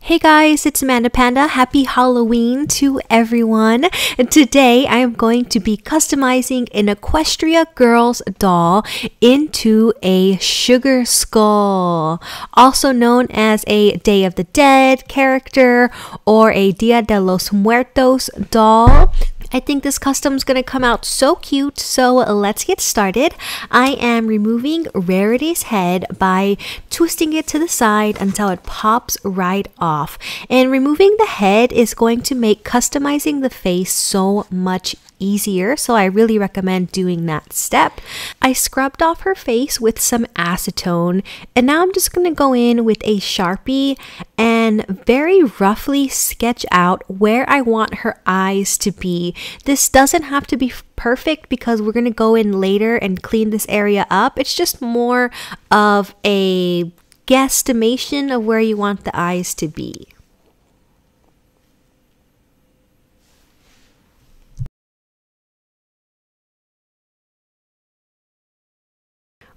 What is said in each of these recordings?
Hey guys, it's Manda Panda. Happy Halloween to everyone. Today I am going to be customizing an Equestria Girls doll into a sugar skull, also known as a Day of the Dead character or a Dia de los Muertos doll. I think this custom is going to come out so cute, so let's get started. I am removing Rarity's head by twisting it to the side until it pops right off. And removing the head is going to make customizing the face so much easier, so I really recommend doing that step. I scrubbed off her face with some acetone, and now I'm just going to go in with a Sharpie and very roughly sketch out where I want her eyes to be. This doesn't have to be perfect because we're going to go in later and clean this area up. It's just more of a guesstimation of where you want the eyes to be.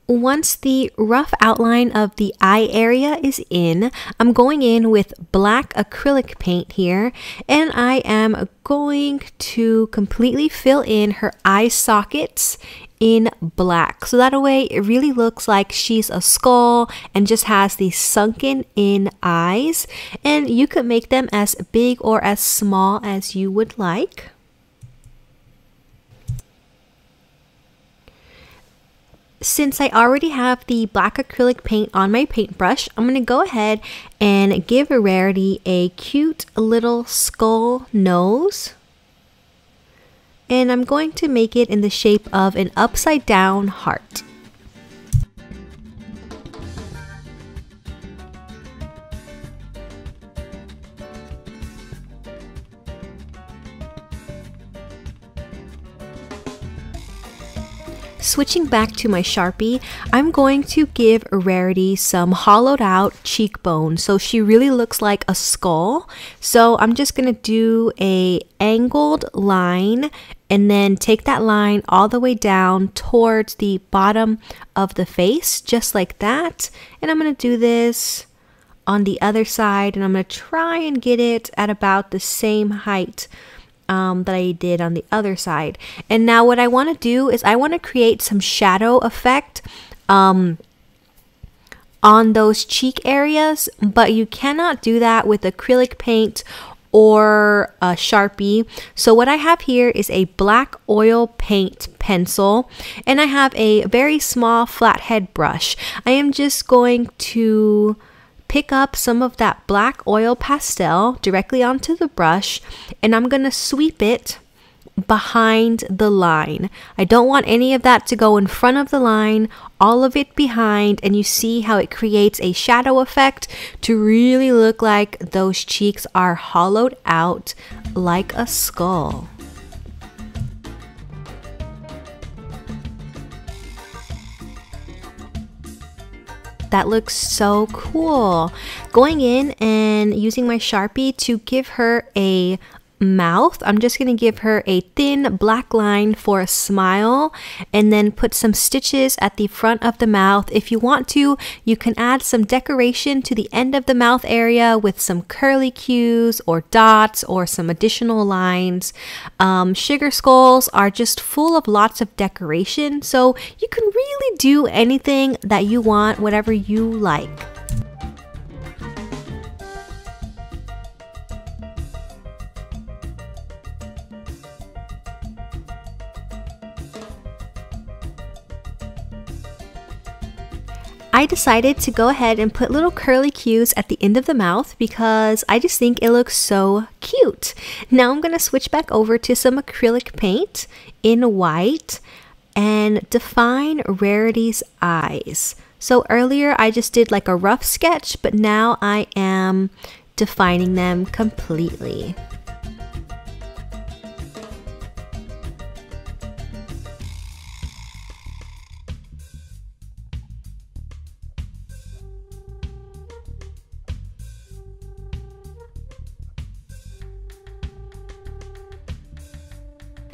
Once the rough outline of the eye area is in, I'm going in with black acrylic paint here, and I am going to completely fill in her eye sockets in black. So that way it really looks like she's a skull and just has these sunken in eyes. And you could make them as big or as small as you would like. Since I already have the black acrylic paint on my paintbrush, I'm going to go ahead and give Rarity a cute little skull nose. And I'm going to make it in the shape of an upside down heart. Switching back to my Sharpie, I'm going to give Rarity some hollowed out cheekbones so she really looks like a skull. So I'm just going to do a angled line and then take that line all the way down towards the bottom of the face, just like that. And I'm going to do this on the other side, and I'm going to try and get it at about the same height that I did on the other side. And now what I want to do is I want to create some shadow effect on those cheek areas, but you cannot do that with acrylic paint or a Sharpie. So what I have here is a black oil paint pencil, and I have a very small flathead brush. I am just going to pick up some of that black oil pastel directly onto the brush, and I'm going to sweep it behind the line. I don't want any of that to go in front of the line, all of it behind, and you see how it creates a shadow effect to really look like those cheeks are hollowed out like a skull. That looks so cool. Going in and using my Sharpie to give her a mouth, I'm just going to give her a thin black line for a smile and then put some stitches at the front of the mouth. If you want to, you can add some decoration to the end of the mouth area with some curly cues or dots or some additional lines. Sugar skulls are just full of lots of decoration, so you can really do anything that you want, whatever you like. I decided to go ahead and put little curly cues at the end of the mouth because I just think it looks so cute. Now I'm going to switch back over to some acrylic paint in white and define Rarity's eyes. So earlier I just did like a rough sketch, but now I am defining them completely.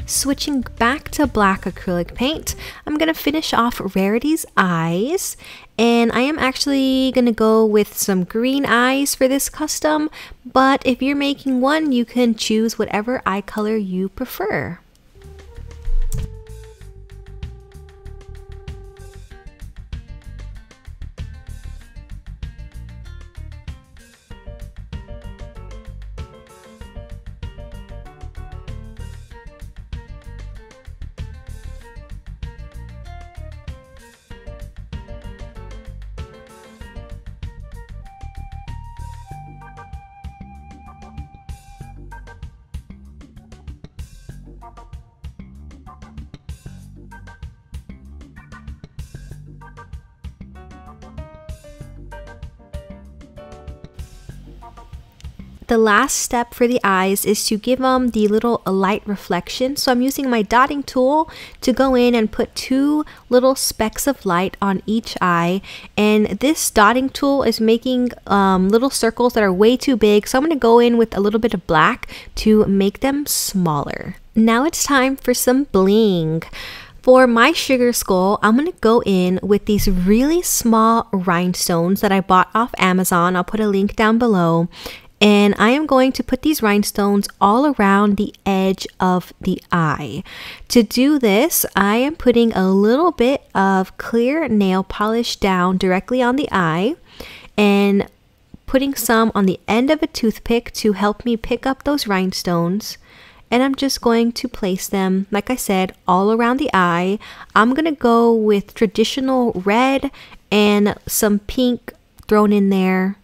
Switching back to black acrylic paint, I'm going to finish off Rarity's eyes, and I am actually going to go with some green eyes for this custom, but if you're making one, you can choose whatever eye color you prefer. The last step for the eyes is to give them the little light reflection. So I'm using my dotting tool to go in and put 2 little specks of light on each eye. And this dotting tool is making little circles that are way too big. So I'm going to go in with a little bit of black to make them smaller. Now it's time for some bling. For my sugar skull, I'm going to go in with these really small rhinestones that I bought off Amazon. I'll put a link down below. And I am going to put these rhinestones all around the edge of the eye. To do this, I am putting a little bit of clear nail polish down directly on the eye and putting some on the end of a toothpick to help me pick up those rhinestones. And I'm just going to place them, like I said, all around the eye. I'm going to go with traditional red and some pink thrown in there.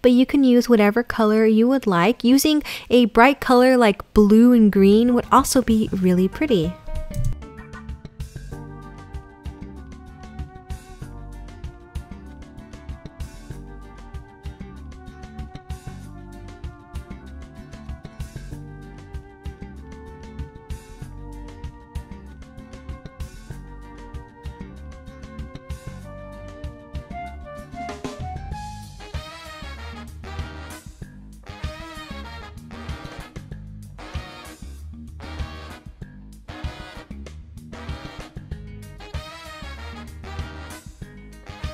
But you can use whatever color you would like. Using a bright color like blue and green would also be really pretty.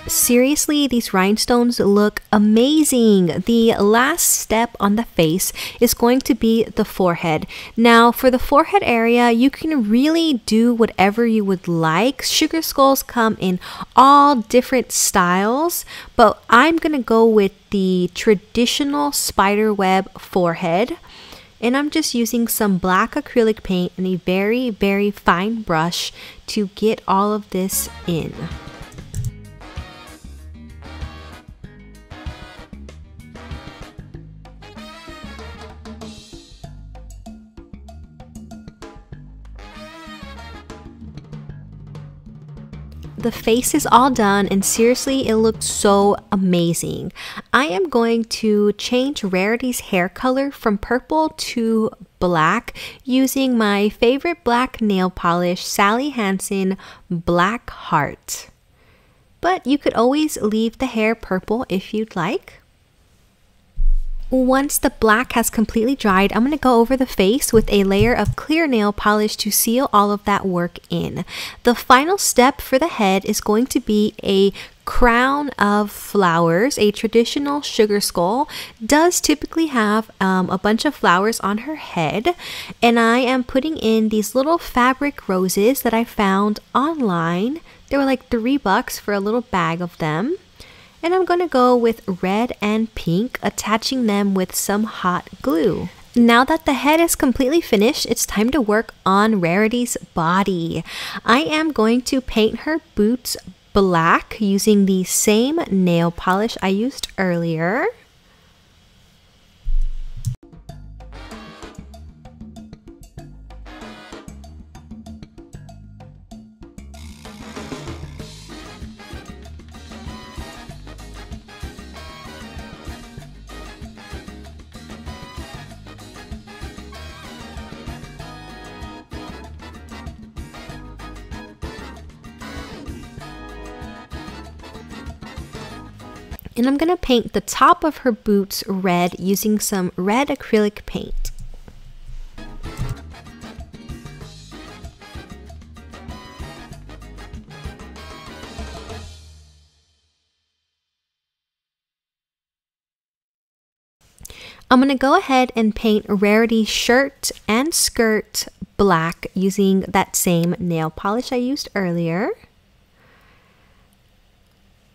Seriously, these rhinestones look amazing. The last step on the face is going to be the forehead. Now, for the forehead area, you can really do whatever you would like. Sugar skulls come in all different styles, but I'm going to go with the traditional spider web forehead. And I'm just using some black acrylic paint and a very, very fine brush to get all of this in. The face is all done, and seriously, it looks so amazing. I am going to change Rarity's hair color from purple to black using my favorite black nail polish, Sally Hansen Black Heart. But you could always leave the hair purple if you'd like. Once the black has completely dried, I'm going to go over the face with a layer of clear nail polish to seal all of that work in. The final step for the head is going to be a crown of flowers. A traditional sugar skull does typically have a bunch of flowers on her head, and I am putting in these little fabric roses that I found online. They were like $3 for a little bag of them. And I'm going to go with red and pink, attaching them with some hot glue. Now that the head is completely finished, it's time to work on Rarity's body. I am going to paint her boots black using the same nail polish I used earlier. And I'm going to paint the top of her boots red using some red acrylic paint. I'm going to go ahead and paint Rarity's shirt and skirt black using that same nail polish I used earlier.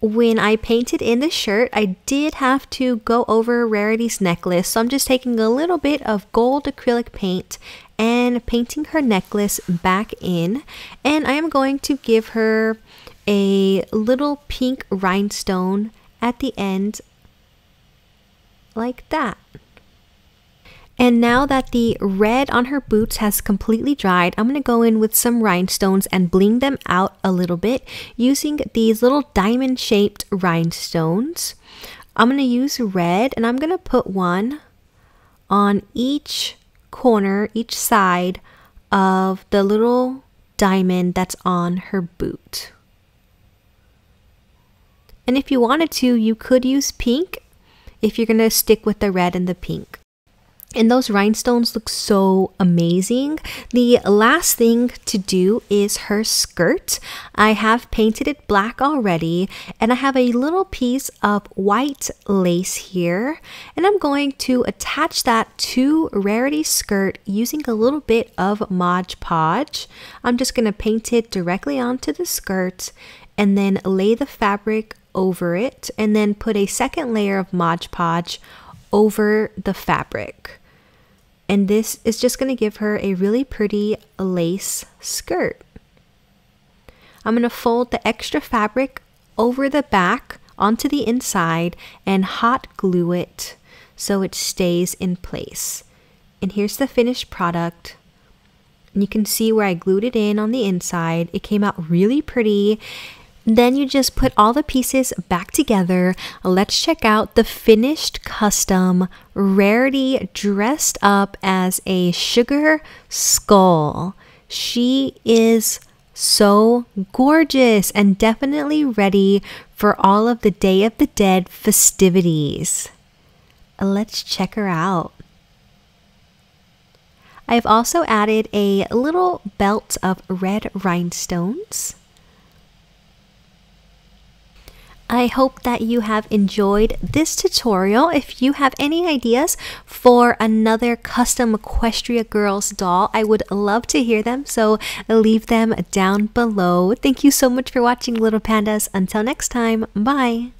When I painted in the shirt, I did have to go over Rarity's necklace, so I'm just taking a little bit of gold acrylic paint and painting her necklace back in, and I am going to give her a little pink rhinestone at the end like that. And now that the red on her boots has completely dried, I'm going to go in with some rhinestones and bling them out a little bit using these little diamond shaped rhinestones. I'm going to use red, and I'm going to put one on each corner, each side of the little diamond that's on her boot. And if you wanted to, you could use pink if you're going to stick with the red and the pink. And those rhinestones look so amazing. The last thing to do is her skirt. I have painted it black already, and I have a little piece of white lace here, and I'm going to attach that to Rarity's skirt using a little bit of Mod Podge. I'm just going to paint it directly onto the skirt and then lay the fabric over it, and then put a second layer of Mod Podge over the fabric. And this is just going to give her a really pretty lace skirt. I'm going to fold the extra fabric over the back onto the inside and hot glue it so it stays in place. And here's the finished product. And you can see where I glued it in on the inside. It came out really pretty. Then you just put all the pieces back together. Let's check out the finished custom Rarity dressed up as a sugar skull. She is so gorgeous and definitely ready for all of the Day of the Dead festivities. Let's check her out. I've also added a little belt of red rhinestones. I hope that you have enjoyed this tutorial. If you have any ideas for another custom Equestria Girls doll, I would love to hear them, so leave them down below. Thank you so much for watching, Little Pandas. Until next time, bye!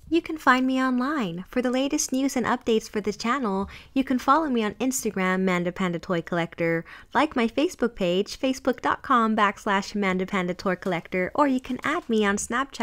You can find me online. For the latest news and updates for the channel, you can follow me on Instagram, Manda Panda Toy Collector, like my Facebook page, facebook.com/Manda Panda Toy Collector, or you can add me on Snapchat